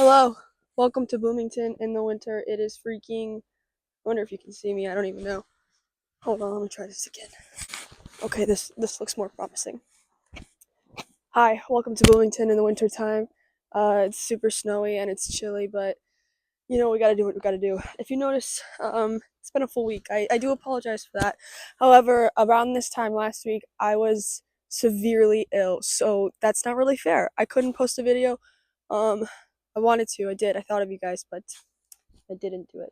Hello, welcome to Bloomington in the winter. It is freaking. I wonder if you can see me. I don't even know. Hold on, let me try this again. Okay, this looks more promising. Hi, welcome to Bloomington in the winter time. It's super snowy and it's chilly, but we gotta do what we gotta do. If you notice, it's been a full week. I do apologize for that. However, around this time last week, I was severely ill, so that's not really fair. I couldn't post a video. Um, I wanted to. I did. I thought of you guys, but I didn't do it.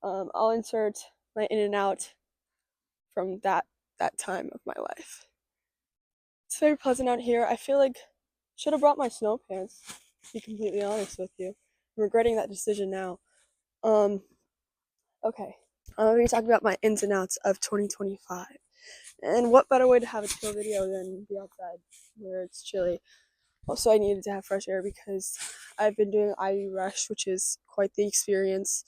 I'll insert my in and out from that time of my life. It's very pleasant out here. I feel like should have brought my snow pants. To be completely honest with you, I'm regretting that decision now. Um, okay. I'm gonna be talking about my ins and outs of 2025, and what better way to have a chill video than be outside where it's chilly. Also, I needed to have fresh air because I've been doing IU Rush, which is quite the experience.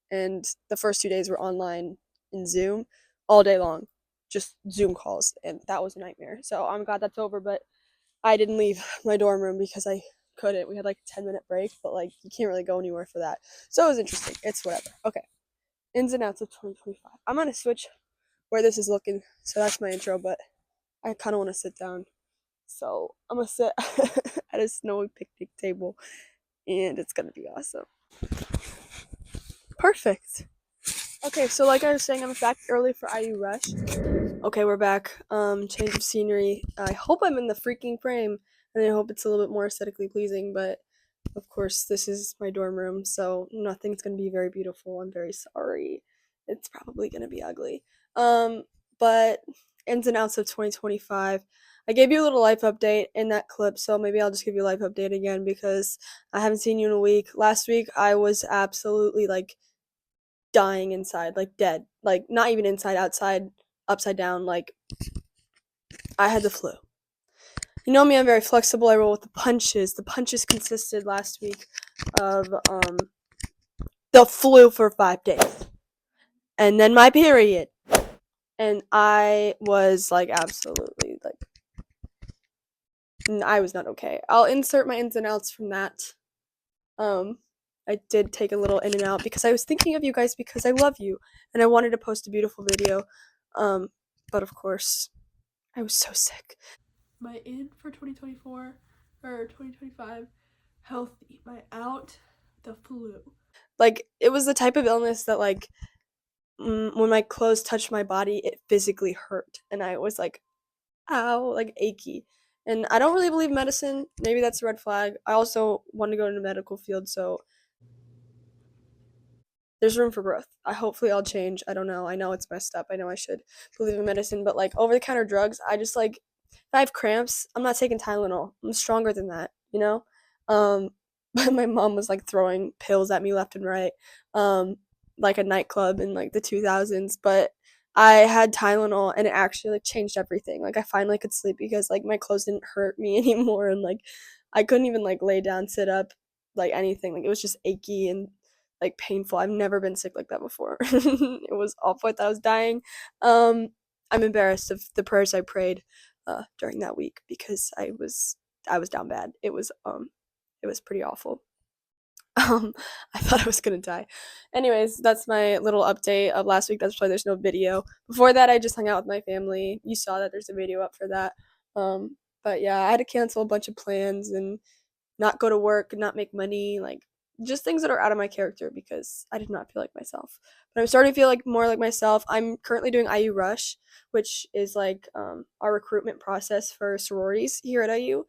And the first 2 days were online in Zoom all day long, just Zoom calls, and that was a nightmare. So I'm glad that's over, but I didn't leave my dorm room because I couldn't. We had like a 10-minute break, but like you can't really go anywhere for that. So it was interesting. It's whatever. Okay. Ins and outs of 2025. I'm gonna switch where this is looking, so that's my intro, but I kind of want to sit down. So I'm gonna sit at a snowy picnic table, and it's gonna be awesome. Perfect. Okay, so like I was saying, I'm back early for IU Rush. Okay, we're back. Change of scenery. I hope I'm in the freaking frame, and I hope it's a little bit more aesthetically pleasing, but of course, this is my dorm room, so nothing's gonna be very beautiful. I'm very sorry. It's probably gonna be ugly. But ins and outs of 2025. I gave you a little life update in that clip, so maybe I'll just give you a life update again because I haven't seen you in a week. Last week, I was absolutely like dying inside, like dead. Like not even inside, outside, upside down. Like I had the flu. You know me, I'm very flexible. I roll with the punches. The punches consisted last week of the flu for 5 days, and then my period, and I was like absolutely like I was not okay. I'll insert my ins and outs from that. Um, I did take a little in and out because I was thinking of you guys because I love you and I wanted to post a beautiful video. Um, but of course, I was so sick. My in for 2024 or 2025, healthy. My out, the flu. Like it was the type of illness that like when my clothes touched my body, it physically hurt, and I was like, ow, like achy. And I don't really believe medicine. Maybe that's a red flag. I also want to go into the medical field, so there's room for growth. Hopefully I'll change. I don't know. I know it's messed up. I know I should believe in medicine, but like over the counter drugs, I just like if I have cramps, I'm not taking Tylenol. I'm stronger than that, you know? But my mom was like throwing pills at me left and right. Like a nightclub in like the 2000s, but I had Tylenol and it actually like changed everything. Like I finally could sleep because like my clothes didn't hurt me anymore and like I couldn't even like lay down, sit up, like anything. Like it was just achy and like painful. I've never been sick like that before. It was awful. I thought I was dying. Um, I'm embarrassed of the prayers I prayed during that week because I was down bad. It was pretty awful. Um, I thought I was gonna die. Anyways, that's my little update of last week. That's why there's no video. Before that, I just hung out with my family. You saw that there's a video up for that. But yeah, I had to cancel a bunch of plans and not go to work, not make money, like just things that are out of my character because I did not feel like myself. But I'm starting to feel like more like myself. I'm currently doing IU Rush, which is like our recruitment process for sororities here at IU.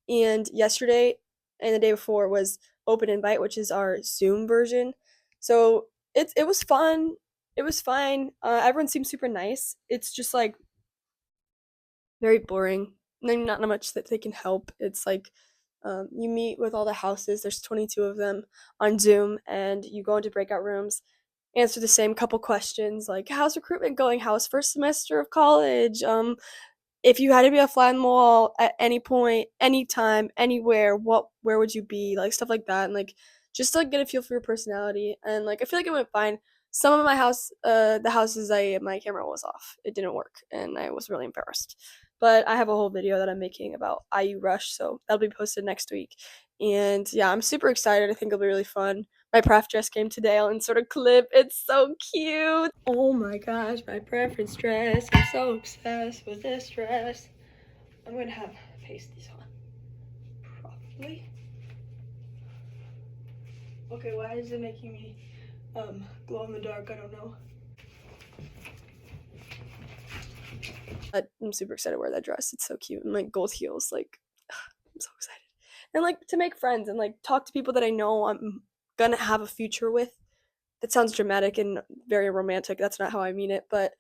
And yesterday and the day before was Open Invite, which is our Zoom version. So it was fun. It was fine. Everyone seems super nice. It's just like very boring. Not much that they can help. It's like you meet with all the houses. There's 22 of them on Zoom, and you go into breakout rooms, answer the same couple questions like how's recruitment going? How's first semester of college? If you had to be a fly on the wall at any point, anytime, anywhere, where would you be? Like stuff like that, and like just to like get a feel for your personality. And like I feel like it went fine. Some of my houses, my camera was off. It didn't work, and I was really embarrassed. but I have a whole video that I'm making about IU Rush, so that'll be posted next week. And yeah, I'm super excited. I think it'll be really fun. My pref dress came today. I'll insert a clip. It's so cute. Oh my gosh, my preference dress. I'm so obsessed with this dress. I'm gonna have paste these on properly. Okay, why is it making me glow in the dark? I don't know. I'm super excited to wear that dress. It's so cute, and like gold heels. Like, I'm so excited. And like to make friends and like talk to people that I know I'm gonna have a future with. That sounds dramatic and very romantic. That's not how I mean it, but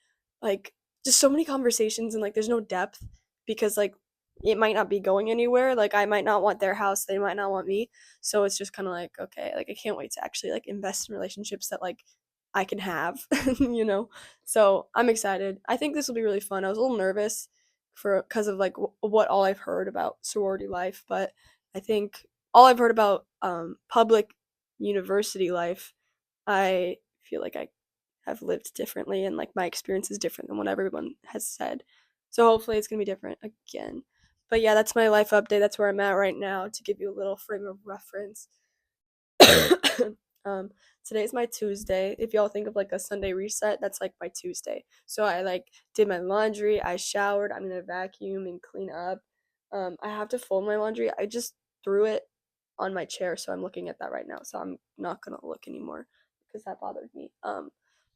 like just so many conversations and like there's no depth because like it might not be going anywhere. Like I might not want their house, they might not want me. So it's just kind of like okay, like I can't wait to actually like invest in relationships that like I can have, you know. So I'm excited. I think this will be really fun. I was a little nervous for because of like what all I've heard about sorority life, but I think all I've heard about public university life, I feel like I have lived differently and like my experience is different than what everyone has said. So hopefully it's gonna be different again. But yeah, that's my life update. That's where I'm at right now to give you a little frame of reference. um, Today's my Tuesday. If y'all think of like a Sunday reset, that's like my Tuesday. So I like did my laundry, I showered, I'm gonna vacuum and clean up. I have to fold my laundry. I just threw it on my chair, so I'm looking at that right now. So I'm not gonna look anymore because that bothered me.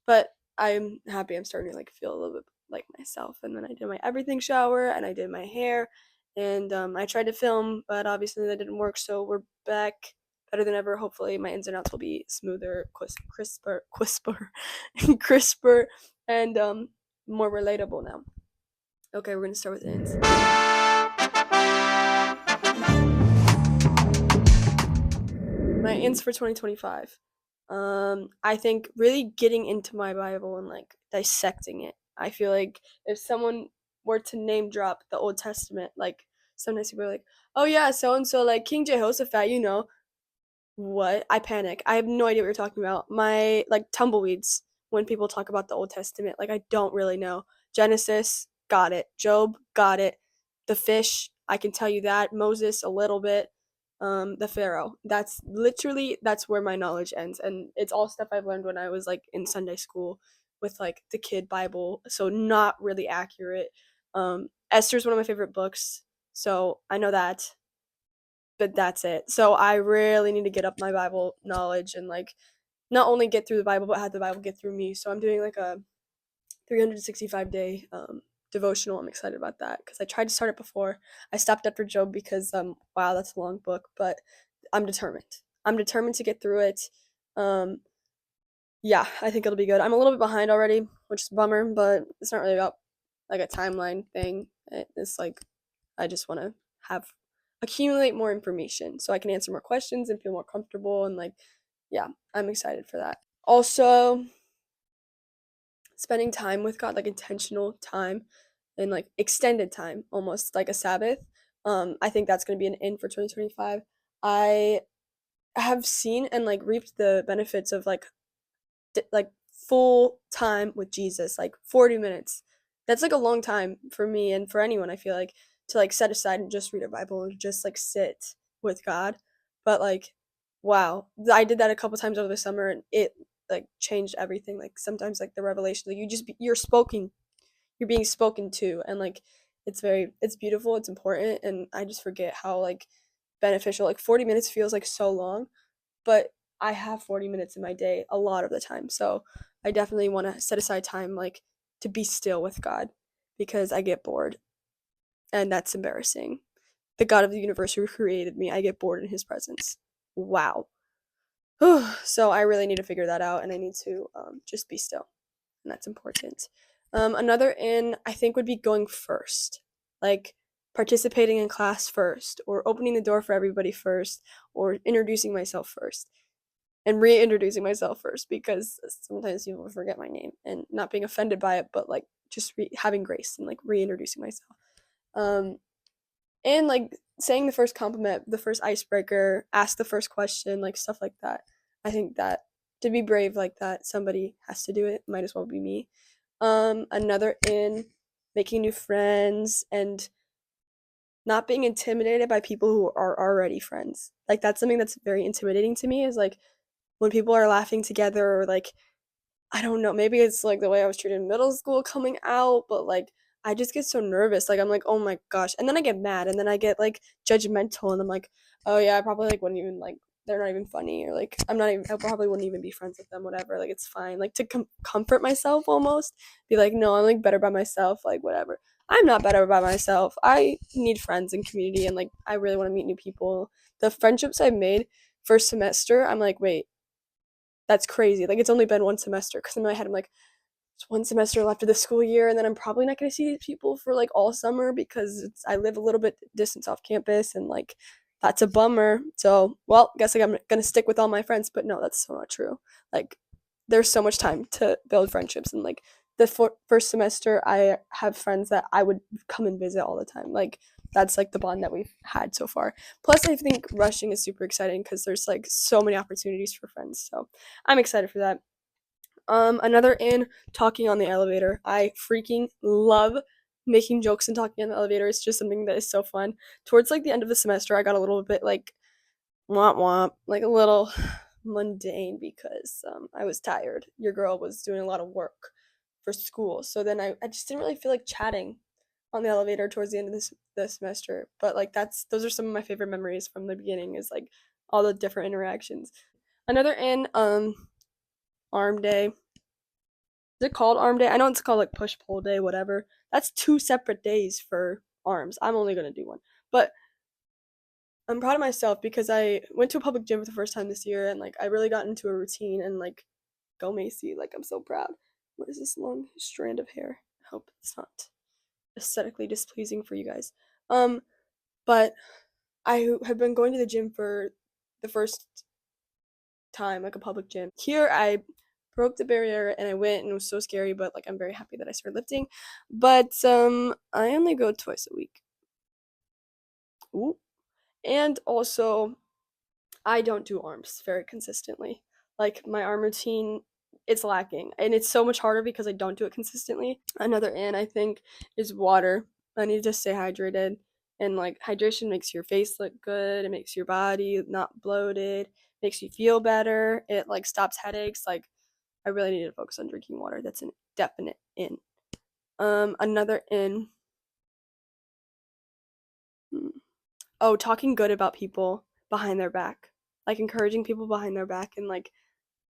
But I'm happy. I'm starting to like feel a little bit like myself. And then I did my everything shower and I did my hair, and I tried to film, but obviously that didn't work. So we're back better than ever. Hopefully my ins and outs will be smoother, crisper, and more relatable now. Okay, we're gonna start with ins. My ins for 2025. I think really getting into my Bible and like dissecting it. I feel like if someone were to name drop the Old Testament, like sometimes people are like, "Oh yeah, so and so, like King Jehoshaphat," you know, what? I panic. I have no idea what you're talking about. My like tumbleweeds when people talk about the Old Testament. Like I don't really know. Genesis, got it. Job, got it. The fish, I can tell you that. Moses, a little bit. The Pharaoh. That's where my knowledge ends, and it's all stuff I've learned when I was like in Sunday school with like the kid Bible. So not really accurate. Esther's one of my favorite books, so I know that, but that's it. So I really need to get up my Bible knowledge and like not only get through the Bible, but have the Bible get through me. So I'm doing like a 365-day devotional. I'm excited about that because I tried to start it before. I stopped after Job because wow, that's a long book, but I'm determined. I'm determined to get through it. Um, yeah, I think it'll be good. I'm a little bit behind already, which is a bummer, but it's not really about like a timeline thing. It's like I just want to have accumulate more information so I can answer more questions and feel more comfortable and like yeah, I'm excited for that. Also, spending time with God, like intentional time and like extended time, almost like a Sabbath. I think that's going to be an in for 2025. I have seen and like reaped the benefits of like full time with Jesus, like 40 minutes. That's like a long time for me and for anyone, I feel like, to like set aside and just read a Bible and just like sit with God. But like, wow, I did that a couple times over the summer and it like changed everything. Like sometimes like the revelation, like you're being spoken to, and like it's beautiful, it's important, and I just forget how like beneficial. Like 40 minutes feels like so long, but I have 40 minutes in my day a lot of the time. So I definitely want to set aside time like to be still with God because I get bored and that's embarrassing. The God of the universe who created me, I get bored in his presence. Wow. So I really need to figure that out and I need to just be still. And that's important. Another in I think would be going first. Like participating in class first or opening the door for everybody first or introducing myself first and reintroducing myself first because sometimes people forget my name and not being offended by it, but like just having grace and like reintroducing myself. Um, and like saying the first compliment, the first icebreaker, ask the first question, like stuff like that. I think that to be brave like that, somebody has to do it. Might as well be me. Another in making new friends, and not being intimidated by people who are already friends. Like that's something that's very intimidating to me is like when people are laughing together or like I don't know, maybe it's like the way I was treated in middle school coming out, but like I just get so nervous. Like I'm like, "Oh my gosh." And then I get mad and then I get like judgmental and I'm like, "Oh yeah, I probably like wouldn't even like they're not even funny or like I'm not even I probably wouldn't even be friends with them whatever. Like it's fine." Like to comfort myself almost. Be like, "No, I'm like better by myself, like whatever." I'm not better by myself. I need friends and community and like I really want to meet new people. The friendships I've made first semester, I'm like, "Wait, that's crazy." Like it's only been one semester because in my head I'm like, it's one semester left of the school year, and then I'm probably not going to see these people for like all summer because I live a little bit distance off campus, and like that's a bummer. So, well, I guess like I'm going to stick with all my friends, but no, that's so not true. Like, there's so much time to build friendships, and like the first semester, I have friends that I would come and visit all the time. Like, that's like the bond that we've had so far. Plus, I think rushing is super exciting because there's like so many opportunities for friends. So, I'm excited for that. Another in talking on the elevator. I freaking love making jokes and talking on the elevator. It's just something that is so fun. Towards like the end of the semester, I got a little bit like womp womp, like a little mundane because I was tired. Your girl was doing a lot of work for school, so then I just didn't really feel like chatting on the elevator towards the end of the semester. But like those are some of my favorite memories from the beginning. Is like all the different interactions. Another in arm day. Is it called arm day? I know it's called like push pull day, whatever. That's two separate days for arms. I'm only gonna do one. But I'm proud of myself because I went to a public gym for the first time this year and like I really got into a routine and like go Macy, like I'm so proud. What is this long strand of hair? I hope it's not aesthetically displeasing for you guys. Um, but I have been going to the gym for the first time, like a public gym. Here I broke the barrier and I went and it was so scary, but like I'm very happy that I started lifting. But I only go twice a week. Ooh. And also I don't do arms very consistently. Like my arm routine it's lacking and it's so much harder because I don't do it consistently. Another in I think is water. I need to stay hydrated and like hydration makes your face look good, it makes your body not bloated, makes you feel better, it like stops headaches. Like I really need to focus on drinking water. That's a definite in. Another in. Hmm. Oh, talking good about people behind their back, like encouraging people behind their back, and like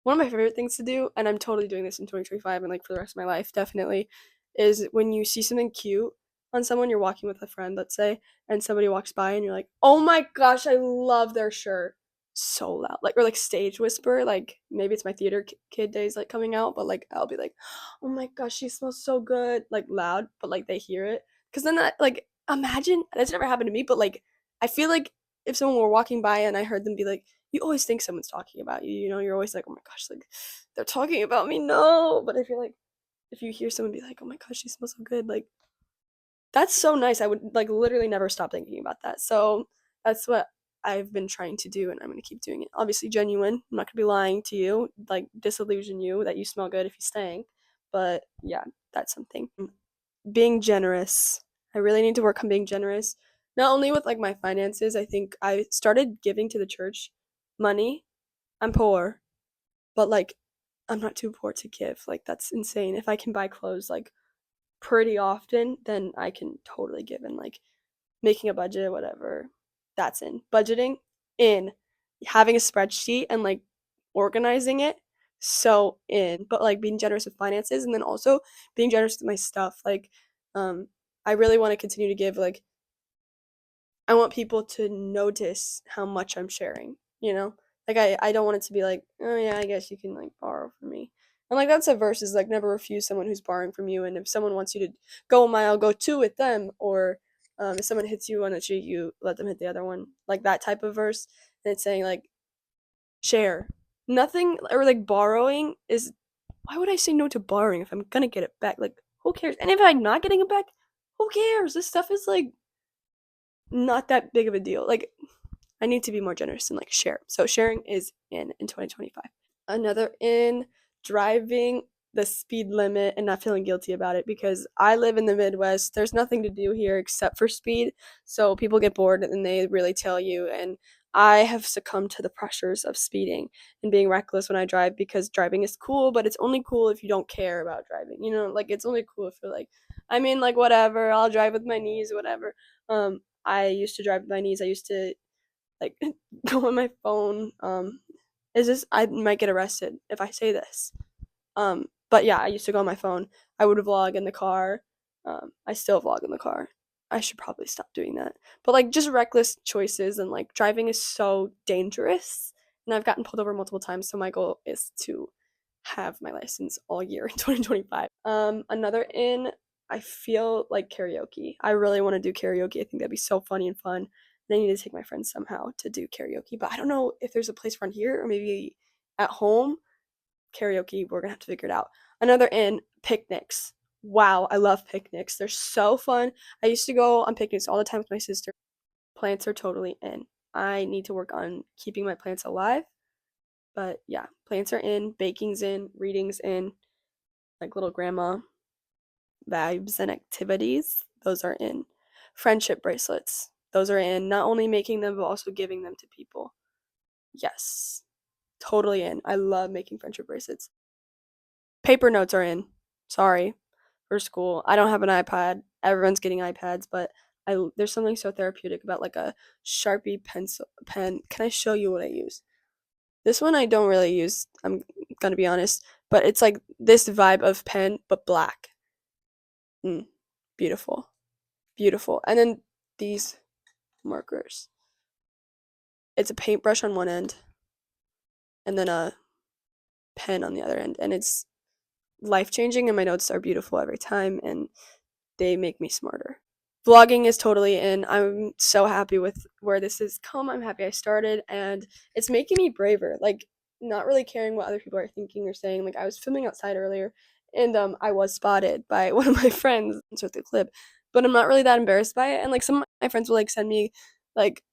one of my favorite things to do, and I'm totally doing this in 2025 and like for the rest of my life, definitely, is when you see something cute on someone, you're walking with a friend, let's say, and somebody walks by and you're like, oh my gosh, I love their shirt. So loud. Like, or like stage whisper, like maybe it's my theater kid days like coming out, but like I'll be like, oh my gosh, she smells so good, like loud, but like they hear it. Cause then that, like, imagine, that's never happened to me, but like, I feel like if someone were walking by and I heard them be like, you always think someone's talking about you. You know, you're always like, oh my gosh, like they're talking about me. No, but if you're like, if you hear someone be like, oh my gosh, she smells so good, like that's so nice. I would like literally never stop thinking about that. So that's what I've been trying to do, and I'm gonna keep doing it. Obviously, genuine. I'm not gonna be lying to you, like disillusion you that you smell good if you're staying. But yeah, that's something. Being generous. I really need to work on being generous. Not only with like my finances, I think I started giving to the church money. I'm poor, but like I'm not too poor to give. Like that's insane. If I can buy clothes like pretty often, then I can totally give and like making a budget, whatever. That's in. Budgeting in. Having a spreadsheet and like organizing it, so in. But like being generous with finances and then also being generous with my stuff. Like um I really want to continue to give like I want people to notice how much I'm sharing, you know? Like I don't want it to be like, oh yeah, I guess you can like borrow from me. And like that's a verse is like never refuse someone who's borrowing from you, and if someone wants you to go a mile, go two with them, or if someone hits you on the cheek, you let them hit the other one. Like that type of verse. And it's saying like share. Nothing or like borrowing is why would I say no to borrowing if I'm gonna get it back? Like who cares? And if I'm not getting it back, who cares? This stuff is like not that big of a deal. Like I need to be more generous and like share. So sharing is in 2025. Another in driving the speed limit and not feeling guilty about it, because I live in the Midwest. There's nothing to do here except for speed. So people get bored and they really tell you. And I have succumbed to the pressures of speeding and being reckless when I drive, because driving is cool, but it's only cool if you don't care about driving. Like it's only cool if you're like, I mean, like whatever, I'll drive with my knees, whatever. I used to drive with my knees. I used to like go on my phone. Is this? I might get arrested if I say this. But yeah, I used to go on my phone. I would vlog in the car. I still vlog in the car. I should probably stop doing that. But like just reckless choices, and like driving is so dangerous. And I've gotten pulled over multiple times, so my goal is to have my license all year in 2025. Another in, I feel like karaoke. I really want to do karaoke. I think that'd be so funny and fun. And I need to take my friends somehow to do karaoke. But I don't know if there's a place around here or maybe at home. Karaoke, we're gonna have to figure it out. Another in, picnics. Wow, I love picnics. They're so fun. I used to go on picnics all the time with my sister. Plants are totally in. I need to work on keeping my plants alive. But yeah, plants are in, baking's in, reading's in, like little grandma vibes and activities, those are in. Friendship bracelets, those are in. Not only making them, but also giving them to people. Yes, totally in. I love making friendship bracelets. Paper notes are in. Sorry, for school. I don't have an iPad. Everyone's getting iPads, but there's something so therapeutic about like a Sharpie pencil pen. Can I show you what I use? This one I don't really use. I'm gonna be honest, but it's like this vibe of pen, but black. Mm, beautiful, beautiful. And then these markers. It's a paintbrush on one end, and then a pen on the other end, and it's life changing. And my notes are beautiful every time, and they make me smarter. Vlogging is totally in. I'm so happy with where this has come. I'm happy I started, and it's making me braver. Like, not really caring what other people are thinking or saying. Like, I was filming outside earlier, and I was spotted by one of my friends with the clip, but I'm not really that embarrassed by it. And like, some of my friends will like send me like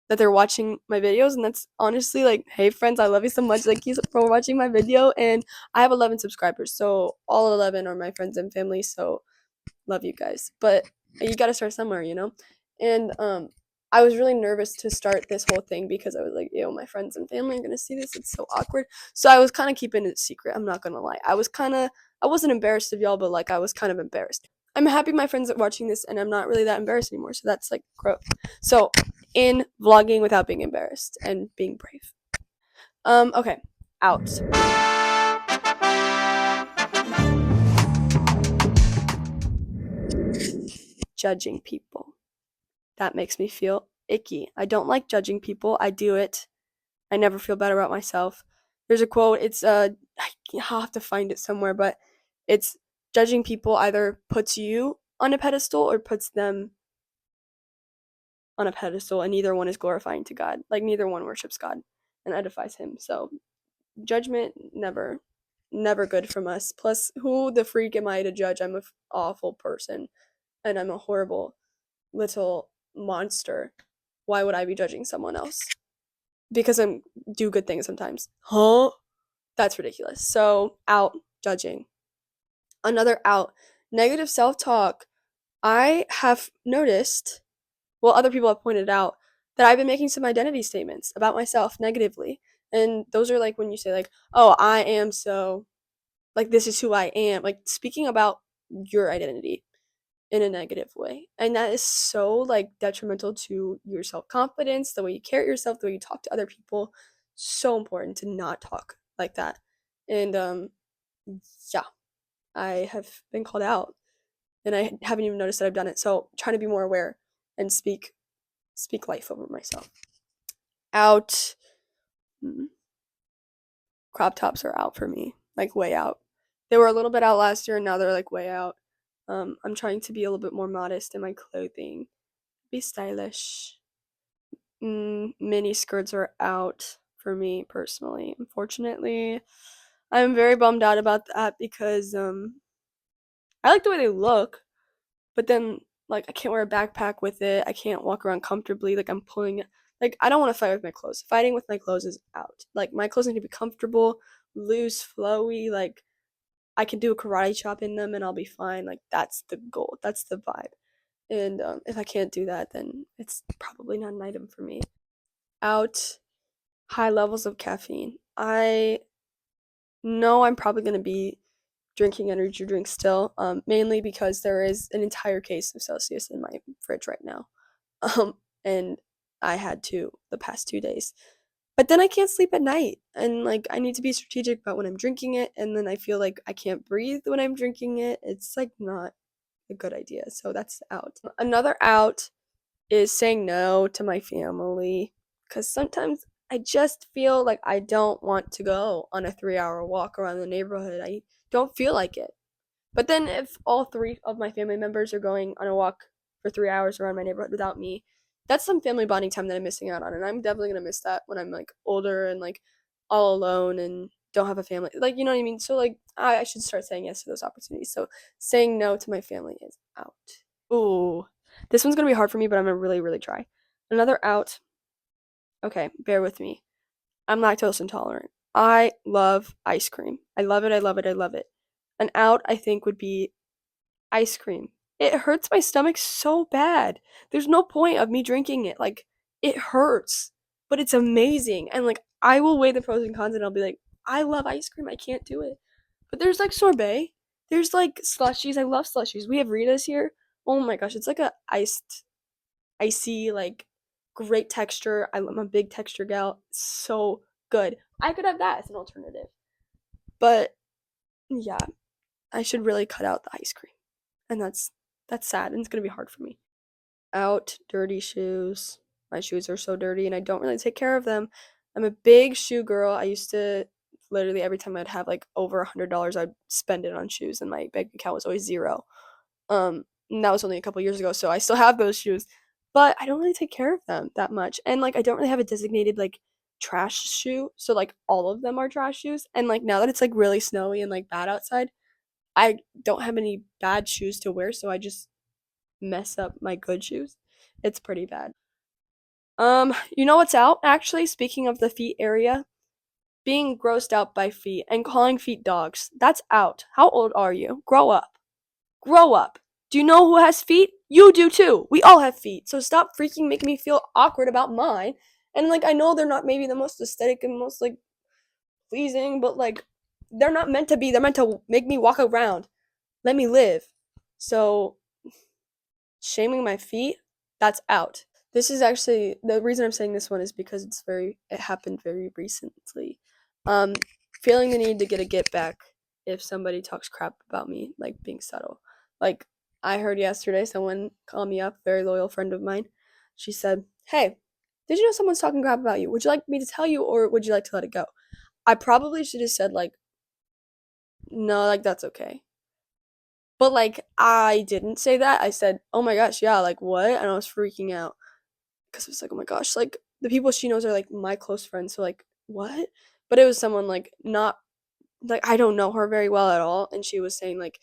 that they're watching my videos, and that's honestly like, hey friends, I love you so much. Like, you for watching my video, and I have 11 subscribers, so all 11 are my friends and family. So love you guys, but you got to start somewhere, and I was really nervous to start this whole thing, because I was like, my friends and family are gonna see this, it's so awkward. So I was kind of keeping it secret. I'm not gonna lie, I wasn't embarrassed of y'all, but like I was kind of embarrassed. I'm happy my friends are watching this, and I'm not really that embarrassed anymore, so that's like growth. So in vlogging without being embarrassed and being brave. Okay, out. Judging people. That makes me feel icky. I don't like judging people. I do it. I never feel better about myself. There's a quote. It's I'll have to find it somewhere, but it's judging people either puts you on a pedestal or puts them on a pedestal, and neither one is glorifying to God. Like, neither one worships God and edifies him. So judgment, never good from us. Plus, who the freak am I to judge? I'm an awful person, and I'm a horrible little monster. Why would I be judging someone else? Because I do good things sometimes. Huh? That's ridiculous. So, out judging. Another out. Negative self-talk. I have noticed, well, other people have pointed out, that I've been making some identity statements about myself negatively. And those are like when you say like, oh, I am so, like, this is who I am. Like, speaking about your identity in a negative way. And that is so like detrimental to your self-confidence, the way you carry yourself, the way you talk to other people. So important to not talk like that. And yeah, I have been called out, and I haven't even noticed that I've done it. So trying to be more aware and speak life over myself. Out. Crop tops are out for me, like way out. They were a little bit out last year, and now they're like way out. I'm trying to be a little bit more modest in my clothing, be stylish. Mini skirts are out for me personally. Unfortunately, I'm very bummed out about that, because I like the way they look, but then like I can't wear a backpack with it. I can't walk around comfortably. Like, I'm pulling, like, I don't want to fight with my clothes. Fighting with my clothes is out. Like, my clothes need to be comfortable, loose, flowy. Like, I can do a karate chop in them and I'll be fine. Like that's the goal. That's the vibe. And if I can't do that, then it's probably not an item for me. Out, high levels of caffeine. I know I'm probably gonna be drinking energy drinks still, mainly because there is an entire case of Celsius in my fridge right now, um, and I had to the past 2 days. But then I can't sleep at night, and like I need to be strategic about when I'm drinking it, and then I feel like I can't breathe when I'm drinking it. It's like not a good idea, so that's out. Another out is saying no to my family because sometimes I just feel like I don't want to go on a 3 hour walk around the neighborhood. I don't feel like it. But then if all three of my family members are going on a walk for 3 hours around my neighborhood without me, that's some family bonding time that I'm missing out on. And I'm definitely gonna miss that when I'm like older and like all alone and don't have a family. Like, you know what I mean? So like I should start saying yes to those opportunities. So saying no to my family is out. Ooh. This one's gonna be hard for me, but I'm gonna really, really try. Another out. Okay, bear with me. I'm lactose intolerant. I love ice cream. I love it, I love it, I love it. An out, I think, would be ice cream. It hurts my stomach so bad. There's no point of me drinking it. Like, it hurts, but it's amazing. And like, I will weigh the pros and cons and I'll be like, I love ice cream. I can't do it. But there's like sorbet. There's like slushies. I love slushies. We have Rita's here. Oh my gosh, it's like a icy, like great texture. I'm a big texture gal. So good. I could have that as an alternative. But yeah, I should really cut out the ice cream. And that's sad and it's gonna be hard for me. Out, dirty shoes. My shoes are so dirty and I don't really take care of them. I'm a big shoe girl. I used to literally every time I'd have like over $100, I'd spend it on shoes and my bank account was always zero. And that was only a couple years ago, so I still have those shoes, but I don't really take care of them that much. And like I don't really have a designated like trash shoe, so like all of them are trash shoes. And like now that it's like really snowy and like bad outside, I don't have any bad shoes to wear, so I just mess up my good shoes. It's pretty bad. You know what's out actually? Speaking of the feet area, being grossed out by feet and calling feet dogs. That's out. How old are you? Grow up. Grow up. Do you know who has feet? You do too. We all have feet. So stop freaking making me feel awkward about mine. And like I know they're not maybe the most aesthetic and most like pleasing, but like they're not meant to be. They're meant to make me walk around. Let me live. So shaming my feet, that's out. This is actually the reason I'm saying this one is because it happened very recently. Um Feeling the need to get back if somebody talks crap about me, like being subtle. Like I heard yesterday someone call me up, very loyal friend of mine. She said, "Hey, did you know someone's talking crap about you? Would you like me to tell you or would you like to let it go?" I probably should have said like, "No, like that's okay." But like I didn't say that. I said, "Oh my gosh, yeah, like what?" And I was freaking out because it was like, oh my gosh, like the people she knows are like my close friends, so like what? But it was someone like not like I don't know her very well at all, and she was saying like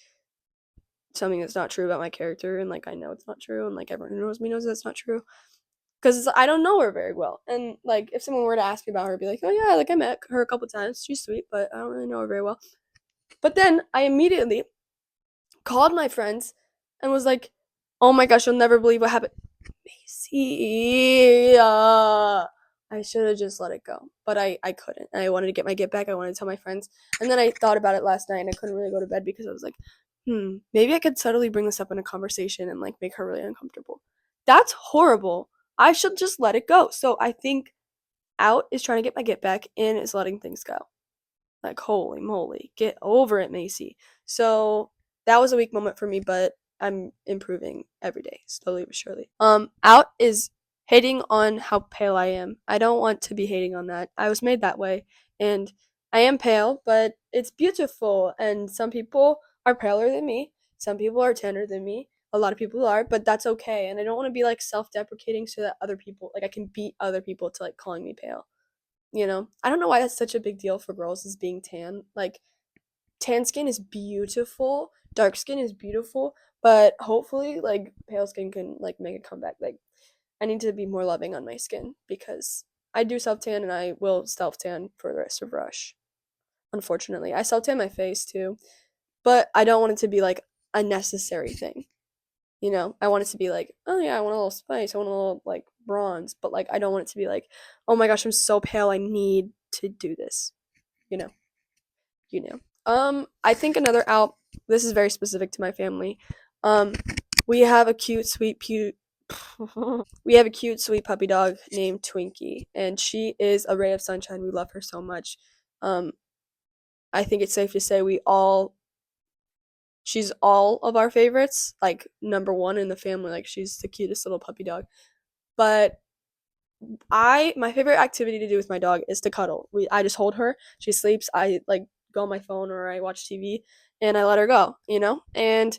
something that's not true about my character, and like I know it's not true, and like everyone who knows me knows that's not true because I don't know her very well, and like if someone were to ask me about her, I'd be like, oh yeah, like I met her a couple times, she's sweet, but I don't really know her very well. But then I immediately called my friends and was like, oh my gosh, you'll never believe what happened. Macy, I should have just let it go, but I couldn't. I wanted to get my get back. I wanted to tell my friends, and then I thought about it last night, and I couldn't really go to bed because I was like, maybe I could subtly bring this up in a conversation and like make her really uncomfortable. That's horrible. I should just let it go. So I think out is trying to get my get back, in is letting things go. Like, holy moly, get over it, Macy. So that was a weak moment for me, but I'm improving every day, slowly but surely. Out is hating on how pale I am. I don't want to be hating on that. I was made that way, and I am pale, but it's beautiful. And some people are paler than me. Some people are tanner than me. A lot of people are, but that's okay. And I don't want to be like self-deprecating so that other people, like I can beat other people to like calling me pale. You know, I don't know why that's such a big deal for girls is being tan. Like tan skin is beautiful, dark skin is beautiful, but hopefully like pale skin can like make a comeback. Like I need to be more loving on my skin because I do self tan and I will self tan for the rest of Rush. Unfortunately, I self tan my face too. but I don't want it to be like a necessary thing. You know, I want it to be like, oh yeah, I want a little spice, I want a little like bronze, but like I don't want it to be like, oh my gosh, I'm so pale, I need to do this. You know, you know. I think another out. This is very specific to my family. Um, we have a cute, sweet, cute. We have a cute, sweet puppy dog named Twinkie, and she is a ray of sunshine. We love her so much. Um, I think it's safe to say she's all of our favorites, like number one in the family. Like she's the cutest little puppy dog. But my favorite activity to do with my dog is to cuddle. I just hold her. She sleeps. I like go on my phone or I watch TV and I let her go, you know? And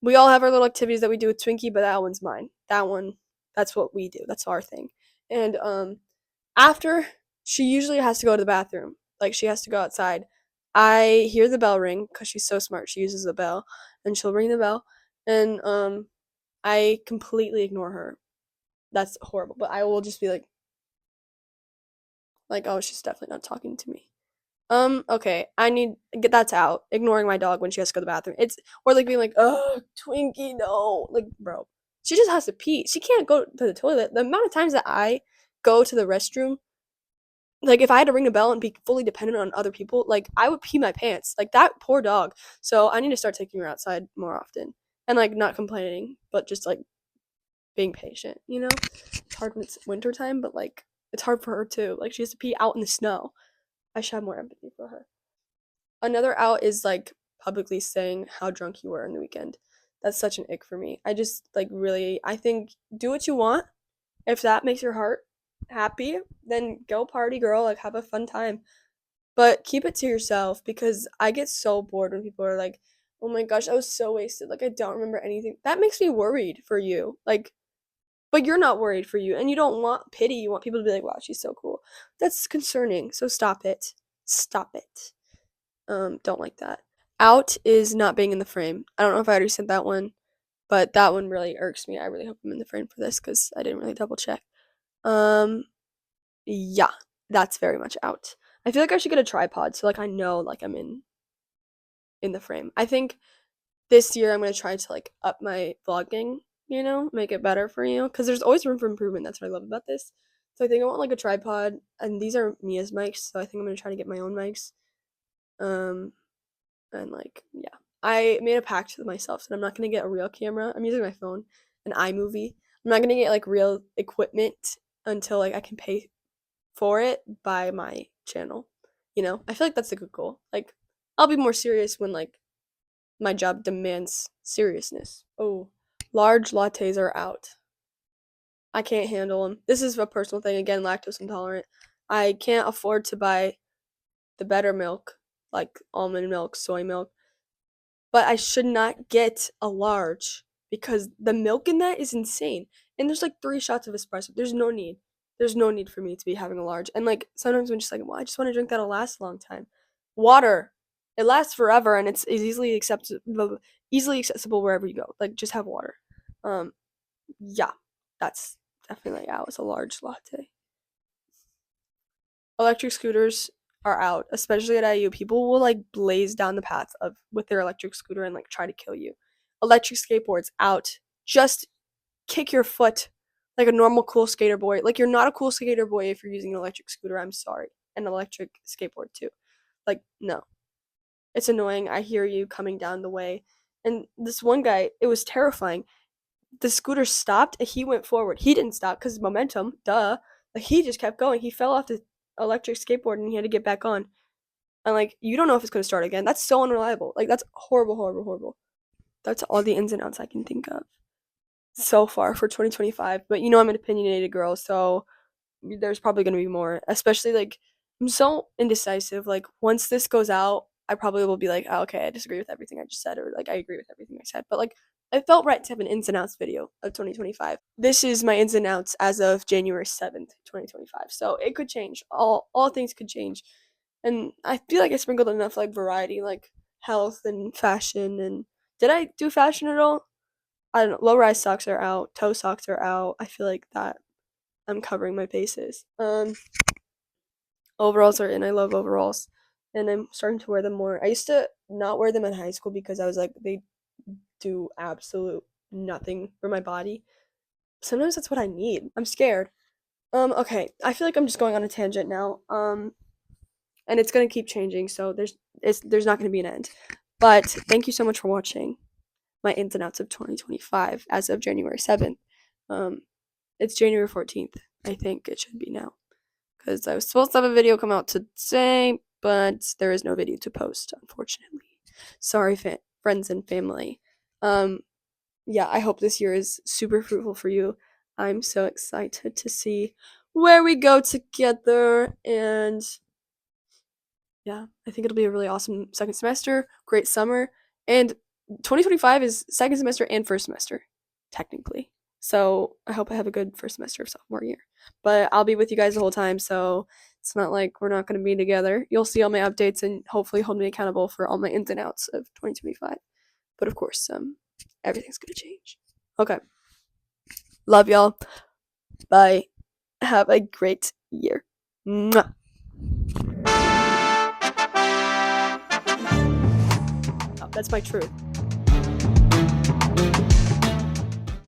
we all have our little activities that we do with Twinkie, but that one's mine. That one, that's what we do. That's our thing. And after she usually has to go to the bathroom, like she has to go outside. I hear the bell ring because she's so smart. She uses the bell, and she'll ring the bell, and I completely ignore her. That's horrible. But I will just be like, oh, she's definitely not talking to me. Okay, I need get that's out. Ignoring my dog when she has to go to the bathroom. It's or like being like, oh, Twinkie, no, like, bro, she just has to pee. She can't go to the toilet. The amount of times that I go to the restroom, like if I had to ring a bell and be fully dependent on other people, like I would pee my pants. Like that poor dog. So I need to start taking her outside more often and like not complaining, but just like being patient. You know, it's hard when it's wintertime, but like it's hard for her too. Like she has to pee out in the snow. I should have more empathy for her. Another out is like publicly saying how drunk you were on the weekend. That's such an ick for me. I just like really I think do what you want. If that makes your heart happy, then go party girl, like have a fun time. But keep it to yourself because I get so bored when people are like, "Oh my gosh, I was so wasted. Like I don't remember anything." That makes me worried for you. Like but you're not worried for you and you don't want pity. You want people to be like, "Wow, she's so cool." That's concerning. So stop it. Stop it. Don't like that. Out is not being in the frame. I don't know if I already said that one, but that one really irks me. I really hope I'm in the frame for this because I didn't really double check. Um, yeah, that's very much out. I feel like I should get a tripod so like I know like I'm in the frame. I think this year I'm gonna try to like up my vlogging, you know, make it better for you because there's always room for improvement. That's what I love about this. So I think I want like a tripod, and these are Mia's mics, so I think I'm gonna try to get my own mics. Um, and like yeah, I made a pact with myself that I'm not gonna get a real camera. I'm using my phone, an iMovie. I'm not gonna get like real equipment until like I can pay for it by my channel. You know, I feel like that's a good goal. Like I'll be more serious when like my job demands seriousness. Oh, large lattes are out. I can't handle them. This is a personal thing. Again, lactose intolerant. I can't afford to buy the better milk, like almond milk, soy milk, but I should not get a large because the milk in that is insane. And there's like 3 shots of espresso. There's no need. There's no need for me to be having a large. And like sometimes I'm just like, well, I just want to drink that'll last a long time. Water, it lasts forever and it's easily accessible wherever you go. Like just have water. Um, yeah, that's definitely out. It's a large latte. Electric scooters are out, especially at IU. People will like blaze down the path of with their electric scooter and like try to kill you. Electric skateboards out. Just kick your foot like a normal cool skater boy. Like you're not a cool skater boy if you're using an electric scooter. I'm sorry. An electric skateboard too. Like no. It's annoying. I hear you coming down the way. And this one guy, it was terrifying. The scooter stopped and he went forward. He didn't stop because momentum, duh. Like he just kept going. He fell off the electric skateboard and he had to get back on. And like you don't know if it's gonna start again. That's so unreliable. Like that's horrible, horrible, horrible. That's all the ins and outs I can think of so far for 2025. But you know I'm an opinionated girl, so there's probably gonna be more. Especially like I'm so indecisive. Like once this goes out, I probably will be like, oh, okay, I disagree with everything I just said, or like I agree with everything I said. But like I felt right to have an ins and outs video of 2025. This is my ins and outs as of January 7th, 2025. So it could change. All things could change. And I feel like I sprinkled enough like variety, like health and fashion. And did I do fashion at all? I don't know. Low rise socks are out. Toe socks are out. I feel like that I'm covering my bases. Overalls are in. I love overalls, and I'm starting to wear them more. I used to not wear them in high school because I was like, they do absolute nothing for my body. Sometimes that's what I need. I'm scared. Okay. I feel like I'm just going on a tangent now. And it's gonna keep changing, so there's not gonna be an end. But thank you so much for watching my ins and outs of 2025 as of January 7th. It's January 14th. I think it should be now. Because I was supposed to have a video come out today, but there is no video to post, unfortunately. Sorry, friends and family. Yeah, I hope this year is super fruitful for you. I'm so excited to see where we go together, and yeah, I think it'll be a really awesome second semester, great summer, and 2025 is second semester and first semester, technically. So I hope I have a good first semester of sophomore year. But I'll be with you guys the whole time, so it's not like we're not going to be together. You'll see all my updates and hopefully hold me accountable for all my ins and outs of 2025. But of course, everything's going to change. Okay. Love y'all. Bye. Have a great year. Mwah. Oh, that's my truth.